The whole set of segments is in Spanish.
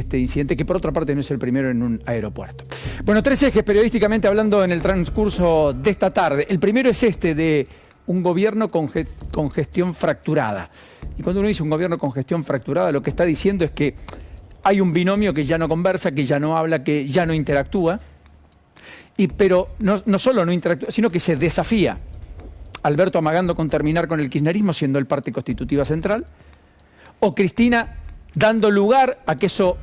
este incidente, que por otra parte no es el primero en un aeropuerto. Bueno, tres ejes periodísticamente hablando en el transcurso de esta tarde. El primero es este de un gobierno con gestión fracturada. Y cuando uno dice un gobierno con gestión fracturada, lo que está diciendo es que hay un binomio que ya no conversa, que ya no habla, que ya no interactúa. Pero no solo no interactúa, sino que se desafía. Alberto amagando con terminar con el kirchnerismo, siendo el parte constitutiva central. O Cristina dando lugar a que eso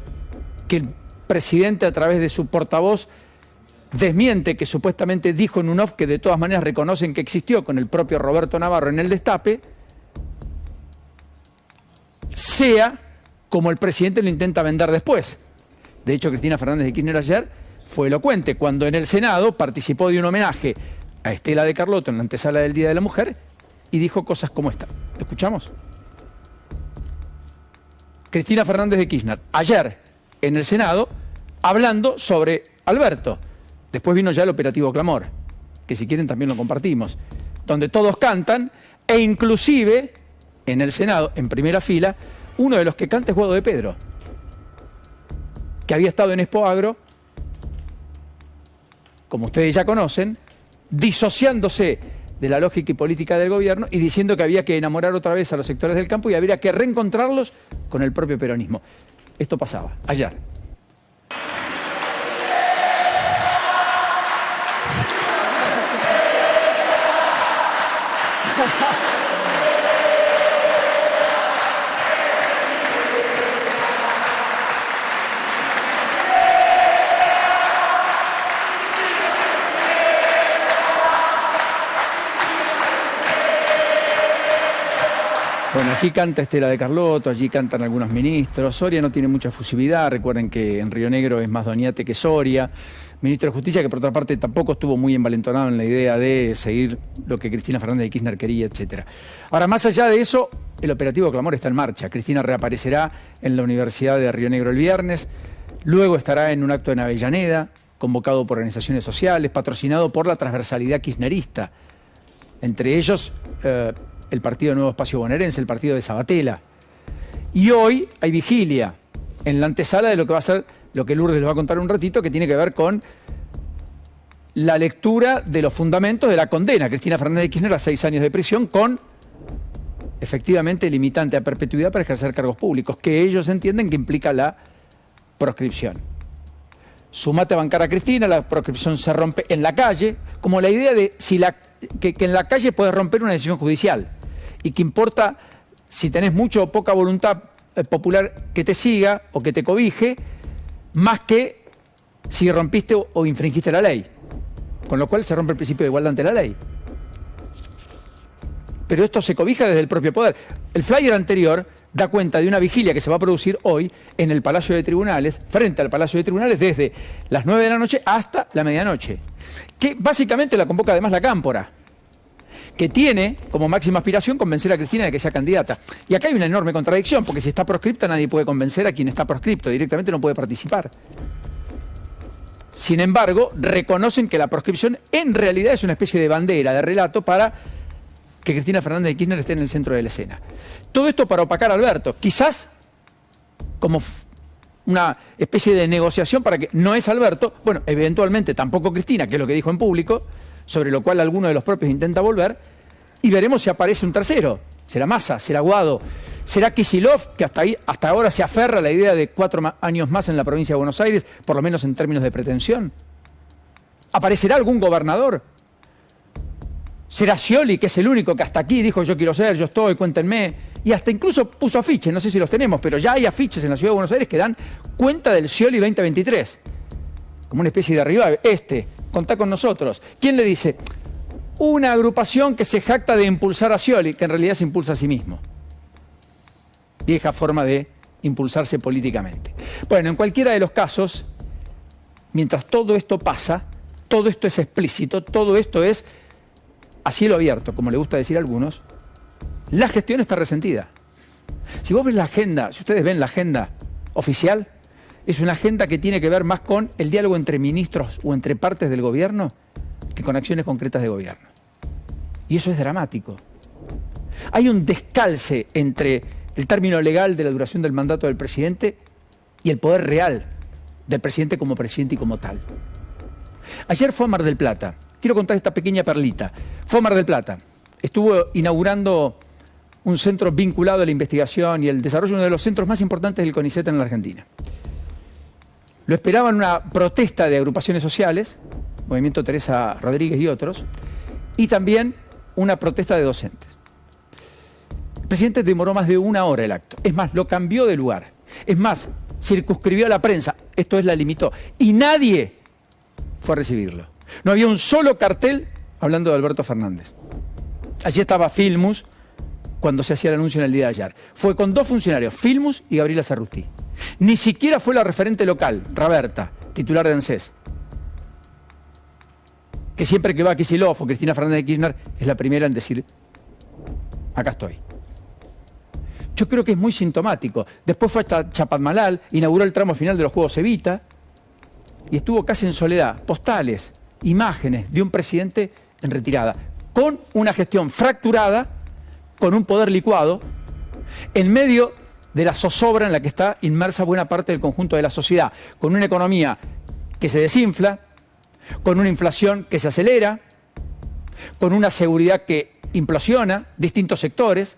que el presidente a través de su portavoz desmiente, que supuestamente dijo en un off, que de todas maneras reconocen que existió con el propio Roberto Navarro en el destape, sea como el presidente lo intenta vender después. De hecho, Cristina Fernández de Kirchner ayer fue elocuente cuando en el Senado participó de un homenaje a Estela de Carlotto en la antesala del Día de la Mujer y dijo cosas como esta. ¿Escuchamos? Cristina Fernández de Kirchner, ayer en el Senado, hablando sobre Alberto. Después vino ya el operativo Clamor, que si quieren también lo compartimos, donde todos cantan, e inclusive en el Senado, en primera fila, uno de los que canta es Guado de Pedro, que había estado en Expo Agro, como ustedes ya conocen, disociándose de la lógica y política del gobierno y diciendo que había que enamorar otra vez a los sectores del campo y habría que reencontrarlos con el propio peronismo. Esto pasaba ayer. Bueno, allí canta Estela de Carlotto, allí cantan algunos ministros. Soria no tiene mucha fusividad, recuerden que en Río Negro es más Doñate que Soria. Ministro de Justicia que por otra parte tampoco estuvo muy envalentonado en la idea de seguir lo que Cristina Fernández de Kirchner quería, etc. Ahora, más allá de eso, el operativo Clamor está en marcha. Cristina reaparecerá en la Universidad de Río Negro el viernes, luego estará en un acto en Avellaneda, convocado por organizaciones sociales, patrocinado por la transversalidad kirchnerista, entre ellos el Partido Nuevo Espacio Bonaerense, el partido de Sabatella. Y hoy hay vigilia en la antesala de lo que va a ser, lo que Lourdes les va a contar un ratito, que tiene que ver con la lectura de los fundamentos de la condena a Cristina Fernández de Kirchner a 6 años de prisión con, efectivamente, limitante a perpetuidad para ejercer cargos públicos, que ellos entienden que implica la proscripción. Sumate a bancar a Cristina, la proscripción se rompe en la calle, como la idea de que en la calle puedes romper una decisión judicial y que importa si tenés mucho o poca voluntad popular que te siga o que te cobije, más que si rompiste o infringiste la ley. Con lo cual se rompe el principio de igualdad ante la ley. Pero esto se cobija desde el propio poder. El flyer anterior da cuenta de una vigilia que se va a producir hoy en el Palacio de Tribunales, frente al Palacio de Tribunales, desde las 9 de la noche hasta la medianoche. Que básicamente la convoca además la Cámpora, que tiene como máxima aspiración convencer a Cristina de que sea candidata. Y acá hay una enorme contradicción, porque si está proscripta nadie puede convencer a quien está proscripto, directamente no puede participar. Sin embargo, reconocen que la proscripción en realidad es una especie de bandera, de relato para que Cristina Fernández de Kirchner esté en el centro de la escena. Todo esto para opacar a Alberto, quizás como una especie de negociación para que no es Alberto, bueno, eventualmente tampoco Cristina, que es lo que dijo en público, sobre lo cual alguno de los propios intenta volver, y veremos si aparece un tercero. ¿Será Massa? ¿Será Guado? ¿Será Kicillof, que hasta ahora se aferra a la idea de 4 años más en la provincia de Buenos Aires, por lo menos en términos de pretensión? ¿Aparecerá algún gobernador? ¿Será Scioli, que es el único que hasta aquí dijo yo quiero ser, yo estoy, cuéntenme? Y hasta incluso puso afiches, no sé si los tenemos, pero ya hay afiches en la Ciudad de Buenos Aires que dan cuenta del Scioli 2023. Como una especie de arriba, contá con nosotros. ¿Quién le dice? Una agrupación que se jacta de impulsar a Scioli, que en realidad se impulsa a sí mismo. Vieja forma de impulsarse políticamente. Bueno, en cualquiera de los casos, mientras todo esto pasa, todo esto es explícito, todo esto es a cielo abierto, como le gusta decir a algunos, la gestión está resentida. Si vos ves la agenda, si ustedes ven la agenda oficial, es una agenda que tiene que ver más con el diálogo entre ministros o entre partes del gobierno que con acciones concretas de gobierno. Y eso es dramático. Hay un descalce entre el término legal de la duración del mandato del presidente y el poder real del presidente como presidente y como tal. Ayer fue a Mar del Plata. Quiero contar esta pequeña perlita. Fue a Mar del Plata. Estuvo inaugurando un centro vinculado a la investigación y el desarrollo, uno de los centros más importantes del CONICET en la Argentina. Lo esperaban una protesta de agrupaciones sociales, Movimiento Teresa Rodríguez y otros, y también una protesta de docentes. El presidente demoró más de 1 hora el acto. Es más, lo cambió de lugar. Es más, circunscribió a la prensa, esto es, la limitó. Y nadie fue a recibirlo. No había un solo cartel hablando de Alberto Fernández. Allí estaba Filmus cuando se hacía el anuncio en el día de ayer. Fue con 2 funcionarios, Filmus y Gabriela Cerruti. Ni siquiera fue la referente local, Raberta, titular de ANSES, que siempre que va a Kicillof o Cristina Fernández de Kirchner es la primera en decir, acá estoy. Yo creo que es muy sintomático. Después fue hasta Chapadmalal, inauguró el tramo final de los Juegos Evita y estuvo casi en soledad. Postales, imágenes de un presidente en retirada, con una gestión fracturada, con un poder licuado, en medio de la zozobra en la que está inmersa buena parte del conjunto de la sociedad, con una economía que se desinfla, con una inflación que se acelera, con una seguridad que implosiona distintos sectores,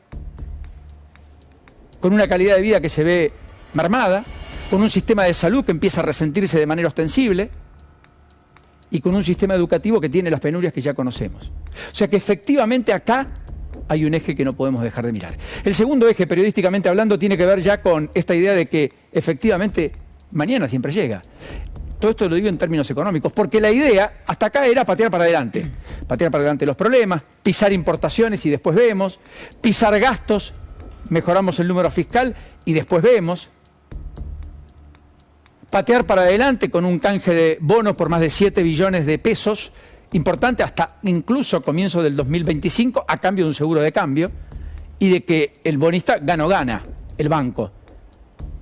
con una calidad de vida que se ve mermada, con un sistema de salud que empieza a resentirse de manera ostensible y con un sistema educativo que tiene las penurias que ya conocemos. O sea que efectivamente acá hay un eje que no podemos dejar de mirar. El segundo eje, periodísticamente hablando, tiene que ver ya con esta idea de que efectivamente mañana siempre llega. Todo esto lo digo en términos económicos, porque la idea hasta acá era patear para adelante. Patear para adelante los problemas, pisar importaciones y después vemos, pisar gastos, mejoramos el número fiscal y después vemos, patear para adelante con un canje de bonos por más de 7 billones de pesos, importante hasta incluso comienzo del 2025, a cambio de un seguro de cambio, y de que el bonista gana el banco,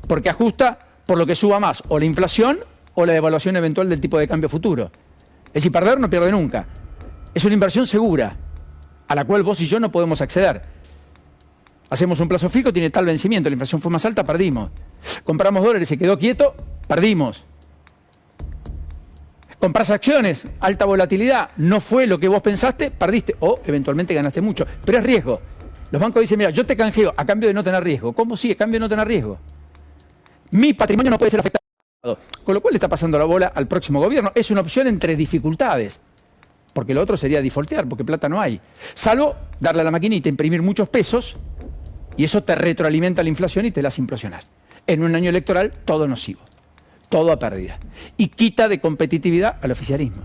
porque ajusta por lo que suba más, o la inflación o la devaluación eventual del tipo de cambio futuro. Es decir, perder no pierde nunca. Es una inversión segura, a la cual vos y yo no podemos acceder. Hacemos un plazo fijo, tiene tal vencimiento, la inflación fue más alta, perdimos. Compramos dólares, se quedó quieto, perdimos. Comprás acciones, alta volatilidad, no fue lo que vos pensaste, perdiste o eventualmente ganaste mucho. Pero es riesgo. Los bancos dicen, mira, yo te canjeo a cambio de no tener riesgo. ¿Cómo sí? A cambio de no tener riesgo. Mi patrimonio no puede ser afectado. Con lo cual le está pasando la bola al próximo gobierno. Es una opción entre dificultades. Porque lo otro sería defaultear, porque plata no hay. Salvo darle a la maquinita, imprimir muchos pesos, y eso te retroalimenta la inflación y te la hace implosionar. En un año electoral, todo nocivo. Todo a pérdida. Y quita de competitividad al oficialismo.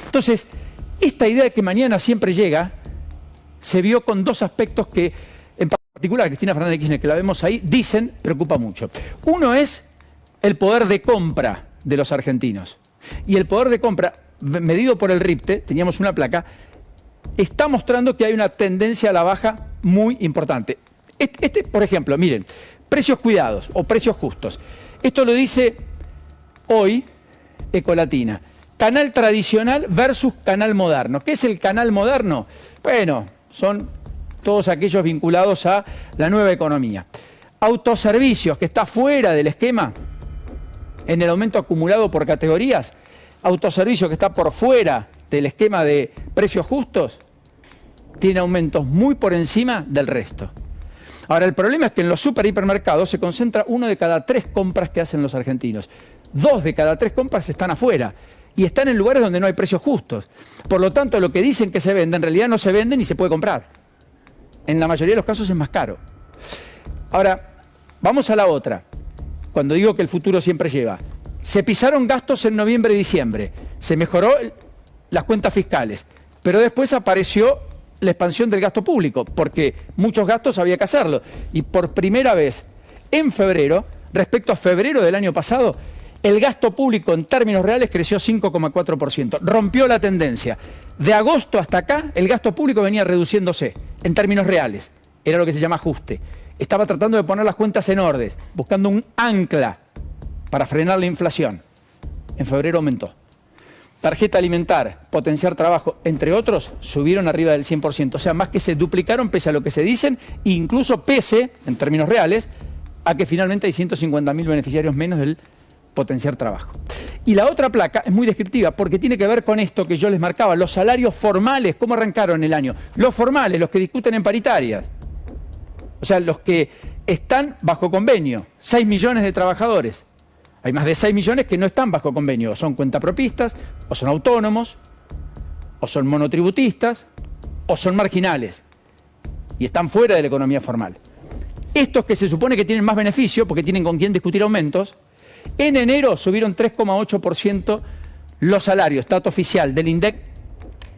Entonces, esta idea de que mañana siempre llega, se vio con 2 aspectos que, en particular, Cristina Fernández de Kirchner, que la vemos ahí, dicen, preocupa mucho. Uno es el poder de compra de los argentinos. Y el poder de compra, medido por el RIPTE, teníamos una placa, está mostrando que hay una tendencia a la baja muy importante. Por ejemplo, miren, precios cuidados o precios justos. Esto lo dice hoy Ecolatina. Canal tradicional versus canal moderno. ¿Qué es el canal moderno? Bueno, son todos aquellos vinculados a la nueva economía. Autoservicios, que está fuera del esquema, en el aumento acumulado por categorías. Autoservicios, que está por fuera del esquema de precios justos, tiene aumentos muy por encima del resto. Ahora, el problema es que en los hipermercados se concentra 1 de cada 3 compras que hacen los argentinos. 2 de cada 3 compras están afuera y están en lugares donde no hay precios justos. Por lo tanto, lo que dicen que se vende, en realidad no se vende ni se puede comprar. En la mayoría de los casos es más caro. Ahora, vamos a la otra. Cuando digo que el futuro siempre lleva. Se pisaron gastos en noviembre y diciembre. Se mejoró las cuentas fiscales. Pero después apareció la expansión del gasto público, porque muchos gastos había que hacerlo. Y por primera vez, en febrero, respecto a febrero del año pasado, el gasto público en términos reales creció 5,4%. Rompió la tendencia. De agosto hasta acá, el gasto público venía reduciéndose en términos reales. Era lo que se llama ajuste. Estaba tratando de poner las cuentas en orden, buscando un ancla para frenar la inflación. En febrero aumentó. Tarjeta alimentar, potenciar trabajo, entre otros, subieron arriba del 100%. O sea, más que se duplicaron pese a lo que se dicen, e incluso pese, en términos reales, a que finalmente hay 150.000 beneficiarios menos del potenciar trabajo. Y la otra placa es muy descriptiva porque tiene que ver con esto que yo les marcaba, los salarios formales, ¿cómo arrancaron el año? Los formales, los que discuten en paritarias, o sea, los que están bajo convenio, 6 millones de trabajadores. Hay más de 6 millones que no están bajo convenio, o son cuentapropistas, o son autónomos, o son monotributistas, o son marginales, y están fuera de la economía formal. Estos que se supone que tienen más beneficio, porque tienen con quién discutir aumentos, en enero subieron 3,8% los salarios, dato oficial del INDEC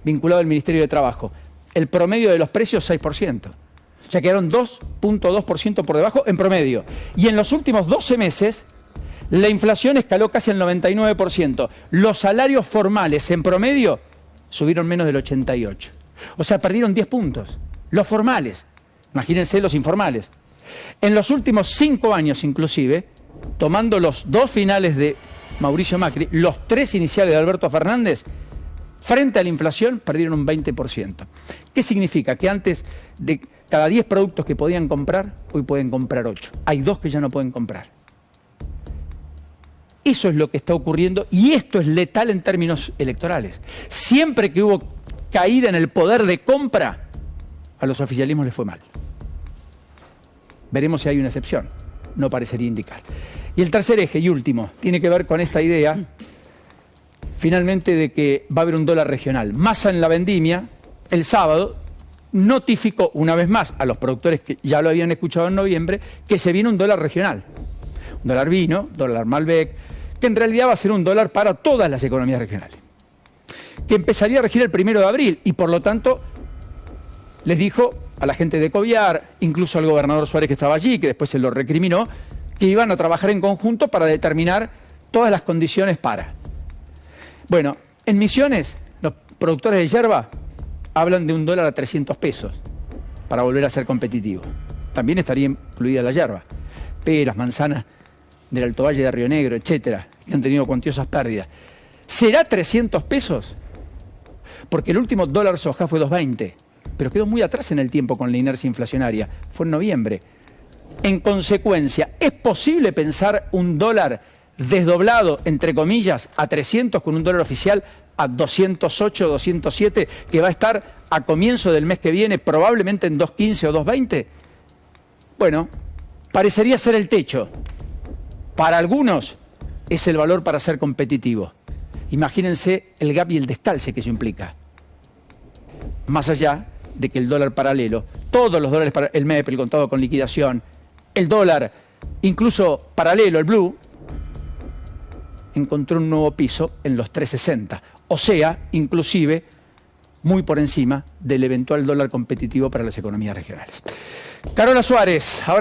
vinculado al Ministerio de Trabajo. El promedio de los precios, 6%. O sea, quedaron 2,2% por debajo en promedio. Y en los últimos 12 meses, la inflación escaló casi al 99%. Los salarios formales en promedio subieron menos del 88%. O sea, perdieron 10 puntos. Los formales. Imagínense los informales. En los últimos 5 años inclusive, tomando los 2 finales de Mauricio Macri, los 3 iniciales de Alberto Fernández, frente a la inflación perdieron un 20%. ¿Qué significa? Que antes de cada 10 productos que podían comprar, hoy pueden comprar 8. Hay 2 que ya no pueden comprar. Eso es lo que está ocurriendo y esto es letal en términos electorales. Siempre que hubo caída en el poder de compra, a los oficialismos les fue mal. Veremos si hay una excepción. No parecería indicar. Y el tercer eje y último tiene que ver con esta idea, finalmente, de que va a haber un dólar regional. Massa en la vendimia, el sábado, notificó una vez más a los productores que ya lo habían escuchado en noviembre, que se viene un dólar regional. Un dólar vino, dólar Malbec, que en realidad va a ser un dólar para todas las economías regionales. Que empezaría a regir el 1 de abril y por lo tanto les dijo a la gente de Coviar, incluso al gobernador Suárez que estaba allí, que después se lo recriminó, que iban a trabajar en conjunto para determinar todas las condiciones para. Bueno, en Misiones, los productores de yerba hablan de un dólar a 300 pesos para volver a ser competitivo. También estaría incluida la yerba. Peras, manzanas del Alto Valle de Río Negro, etcétera, que han tenido cuantiosas pérdidas. ¿Será 300 pesos? Porque el último dólar soja fue 2,20, pero quedó muy atrás en el tiempo con la inercia inflacionaria. Fue en noviembre. En consecuencia, ¿es posible pensar un dólar desdoblado, entre comillas, a 300 con un dólar oficial a 208, 207, que va a estar a comienzo del mes que viene, probablemente en 2.15 o 2.20? Bueno, parecería ser el techo. Para algunos es el valor para ser competitivo. Imagínense el gap y el descalce que eso implica. Más allá de que el dólar paralelo, todos los dólares, el MEP, el contado con liquidación, el dólar, incluso paralelo, el blue, encontró un nuevo piso en los 3.60. O sea, inclusive, muy por encima del eventual dólar competitivo para las economías regionales. Carola Suárez, ahora